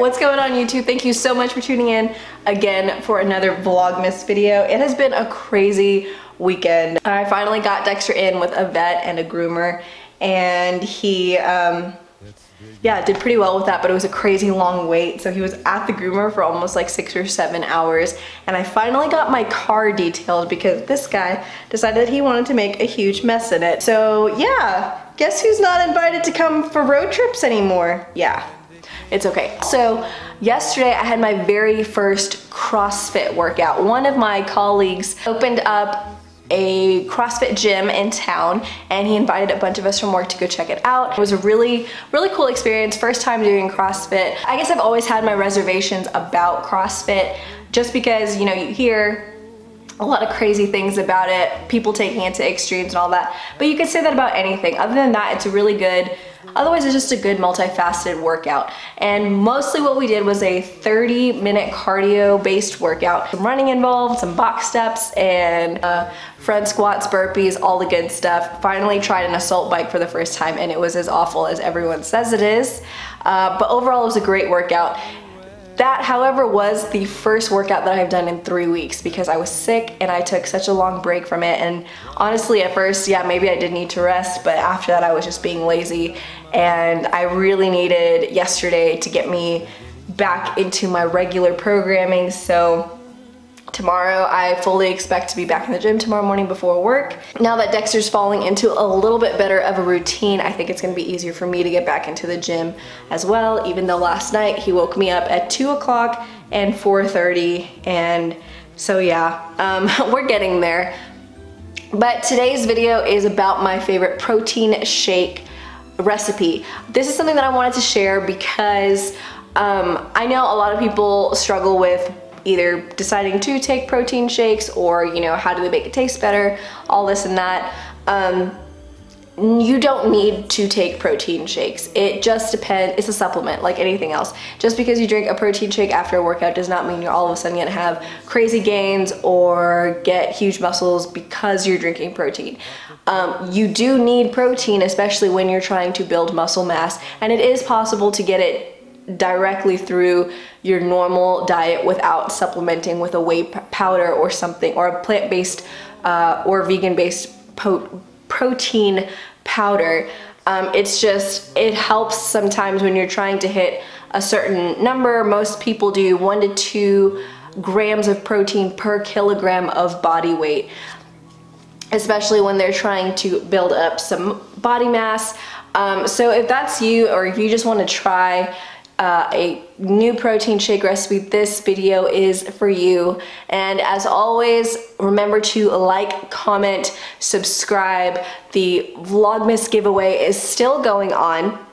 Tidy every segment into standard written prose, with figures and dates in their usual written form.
what's going on YouTube? Thank you so much for tuning in again for another Vlogmas video. It has been a crazy weekend. I finally got Dexter in with a vet and a groomer, and he yeah, did pretty well with that, but it was a crazy long wait. So he was at the groomer for almost like 6 or 7 hours, and I finally got my car detailed because this guy decided that he wanted to make a huge mess in it. So yeah, guess who's not invited to come for road trips anymore? Yeah, it's okay. So yesterday I had my very first CrossFit workout. One of my colleagues opened up a CrossFit gym in town, and he invited a bunch of us from work to go check it out. It was a really cool experience. First time doing CrossFit. I guess I've always had my reservations about CrossFit just because, you know, you hear a lot of crazy things about it, people taking it to extremes and all that, but you could say that about anything. Other than that, it's a really good, otherwise it's just a good multifaceted workout. And mostly what we did was a 30-minute cardio based workout. Some running involved, some box steps, and front squats, burpees, all the good stuff. Finally tried an assault bike for the first time, and it was as awful as everyone says it is. But overall it was a great workout. That, however, was the first workout that I've done in 3 weeks because I was sick and I took such a long break from it. And honestly, at first, yeah, maybe I did need to rest, but after that I was just being lazy, and I really needed yesterday to get me back into my regular programming. So tomorrow, I fully expect to be back in the gym tomorrow morning before work. Now that Dexter's falling into a little bit better of a routine, I think it's gonna be easier for me to get back into the gym as well, even though last night he woke me up at 2 o'clock and 4:30, and so yeah, we're getting there. But today's video is about my favorite protein shake recipe. This is something that I wanted to share because I know a lot of people struggle with either deciding to take protein shakes, or, you know, how do they make it taste better, all this and that. You don't need to take protein shakes. It just depends. It's a supplement like anything else. Just because you drink a protein shake after a workout does not mean you're all of a sudden gonna have crazy gains or get huge muscles because you're drinking protein. You do need protein, especially when you're trying to build muscle mass, and it is possible to get it directly through your normal diet without supplementing with a whey powder or something, or a plant-based or vegan-based protein powder. It's just, it helps sometimes when you're trying to hit a certain number. Most people do 1 to 2 grams of protein per kilogram of body weight, especially when they're trying to build up some body mass. So if that's you, or if you just want to try a new protein shake recipe, this video is for you. And as always, remember to like, comment, subscribe. The Vlogmas giveaway is still going on,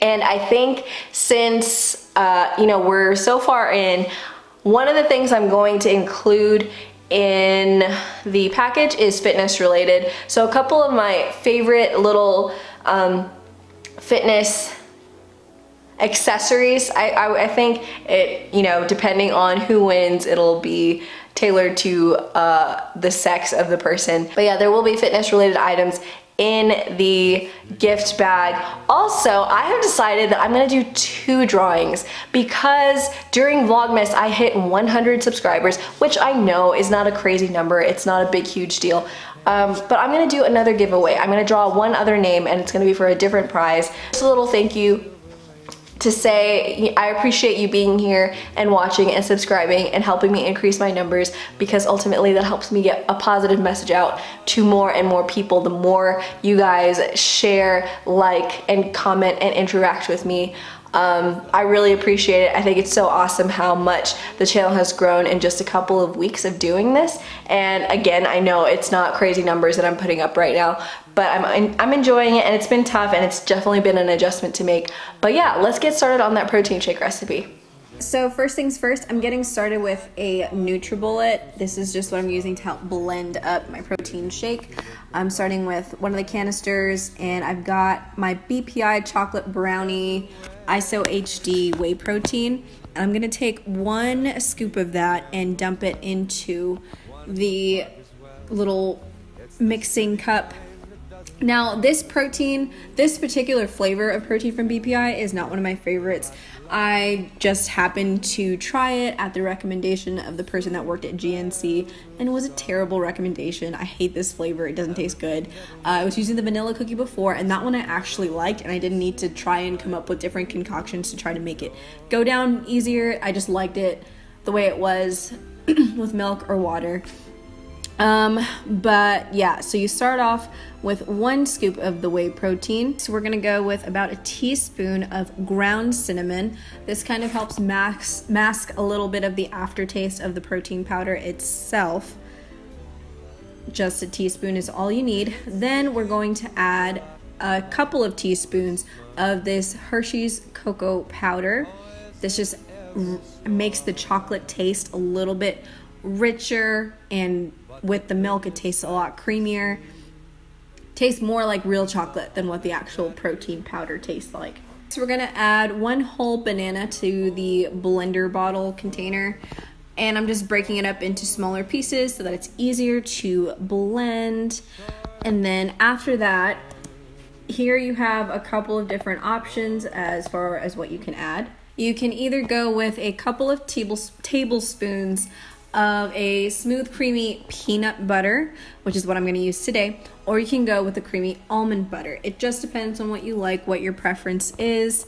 and I think since you know, we're so far in, one of the things I'm going to include in the package is fitness related. So a couple of my favorite little fitness accessories. I think it, you know, depending on who wins, it'll be tailored to the sex of the person. But yeah, there will be fitness related items in the gift bag. Also, I have decided that I'm gonna do 2 drawings because during Vlogmas I hit 100 subscribers, which I know is not a crazy number. It's not a big, huge deal. But I'm gonna do another giveaway. I'm gonna draw one other name, and it's gonna be for a different prize. Just a little thank you to say I appreciate you being here and watching and subscribing and helping me increase my numbers, because ultimately that helps me get a positive message out to more and more people. The more you guys share, like, and comment and interact with me, I really appreciate it. I think it's so awesome how much the channel has grown in just a couple of weeks of doing this. And again, I know it's not crazy numbers that I'm putting up right now, but I'm enjoying it, and it's been tough, and it's definitely been an adjustment to make. But yeah, let's get started on that protein shake recipe. So first things first, I'm getting started with a NutriBullet. This is just what I'm using to help blend up my protein shake. I'm starting with one of the canisters, and I've got my BPI chocolate brownie ISO HD whey protein. And I'm gonna take 1 scoop of that and dump it into the little mixing cup Now this particular flavor of protein from BPI is not one of my favorites. I just happened to try it at the recommendation of the person that worked at GNC, and it was a terrible recommendation. I hate this flavor. It doesn't taste good. I was using the vanilla cookie before, and that one I actually liked, and I didn't need to try and come up with different concoctions to try to make it go down easier. I just liked it the way it was with milk or water. But yeah, so you start off with 1 scoop of the whey protein. So we're gonna go with about a teaspoon of ground cinnamon. This kind of helps mask a little bit of the aftertaste of the protein powder itself. Just a teaspoon is all you need. Then we're going to add a couple of teaspoons of this Hershey's cocoa powder. This just makes the chocolate taste a little bit richer, and with the milk it tastes a lot creamier. Tastes more like real chocolate than what the actual protein powder tastes like. So we're gonna add 1 whole banana to the blender bottle container, and I'm just breaking it up into smaller pieces so that it's easier to blend. And then after that, here you have a couple of different options as far as what you can add. You can either go with a couple of tablespoons of a smooth creamy peanut butter, which is what I'm going to use today, or you can go with the creamy almond butter. It just depends on what you like, what your preference is.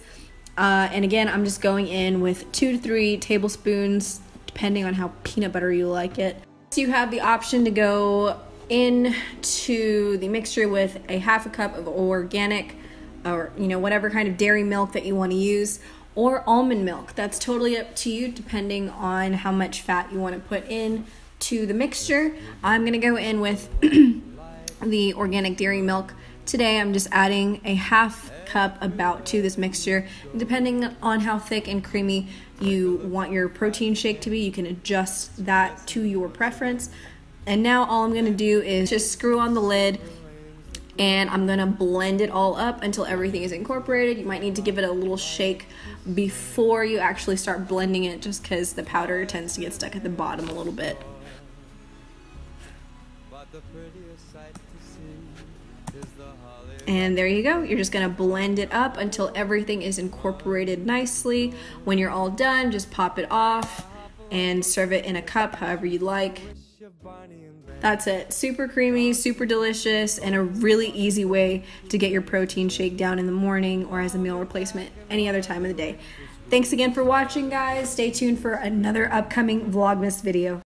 And again, I'm just going in with 2 to 3 tablespoons depending on how peanut butter you like it. So you have the option to go into the mixture with a 1/2 cup of organic, or whatever kind of dairy milk that you want to use, or almond milk. That's totally up to you depending on how much fat you want to put in to the mixture. I'm gonna go in with the organic dairy milk. Today I'm just adding a 1/2 cup about to this mixture. Depending on how thick and creamy you want your protein shake to be, you can adjust that to your preference. And now all I'm gonna do is just screw on the lid, and I'm gonna blend it all up until everything is incorporated. You might need to give it a little shake before you actually start blending it, just because the powder tends to get stuck at the bottom a little bit. And there you go. You're just gonna blend it up until everything is incorporated nicely. When you're all done, just pop it off and serve it in a cup however you like. That's it. Super creamy, super delicious, and a really easy way to get your protein shake down in the morning or as a meal replacement any other time of the day. Thanks again for watching, guys. Stay tuned for another upcoming Vlogmas video.